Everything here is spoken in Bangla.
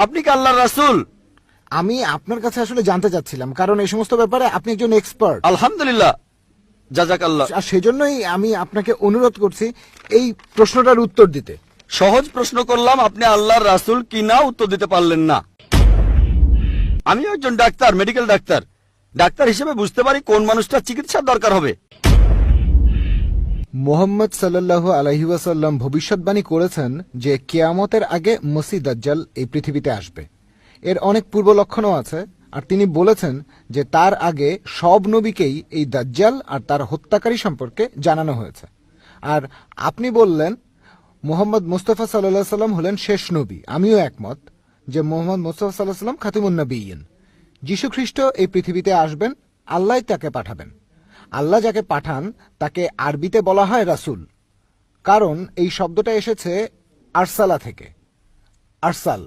আপনি কি আল্লাহর রাসূল? আমি আপনার কাছে আসলে জানতে চাচ্ছিলাম, কারণ এই সমস্ত ব্যাপারে আপনি একজন এক্সপার্ট। আলহামদুলিল্লাহ, জাযাকাল্লাহ। আর সেজন্যই আমি আপনাকে অনুরোধ করছি এই প্রশ্নটার উত্তর দিতে। সহজ প্রশ্ন করলাম, আপনি আল্লাহর রাসূল কিনা উত্তর দিতে পারলেন না। আমিও একজন ডাক্তার, মেডিকেল ডাক্তার। ডাক্তার হিসেবে বুঝতে পারি কোন মানুষটার চিকিৎসার দরকার হবে। মুহাম্মদ সাল্লাল্লাহু আলাইহি ওয়াসাল্লাম ভবিষ্যৎবাণী করেছেন যে কিয়ামতের আগে মসিহ দাজ্জাল এই পৃথিবীতে আসবে। এর অনেক পূর্ব লক্ষণও আছে, আর তিনি বলেছেন যে তার আগে সব নবীকেই এই দাজ্জাল আর তার হত্যাকারী সম্পর্কে জানানো হয়েছে। আর আপনি বললেন মুহাম্মদ মুস্তাফা সাল্লাল্লাহু আলাইহি সাল্লাম হলেন শেষ নবী। আমিও একমত যে মুহাম্মদ মুস্তাফা সাল্লাল্লাহু আলাইহি সাল্লাম খাতিমুন নবিয়্যিন। যীশু খ্রিস্ট এই পৃথিবীতে আসবেন, আল্লাহ তাকে পাঠাবেন। আল্লাহ যাকে পাঠান তাকে আরবিতে বলা হয় রাসূল, কারণ এই শব্দটা এসেছে আরসালা থেকে, আরসাল।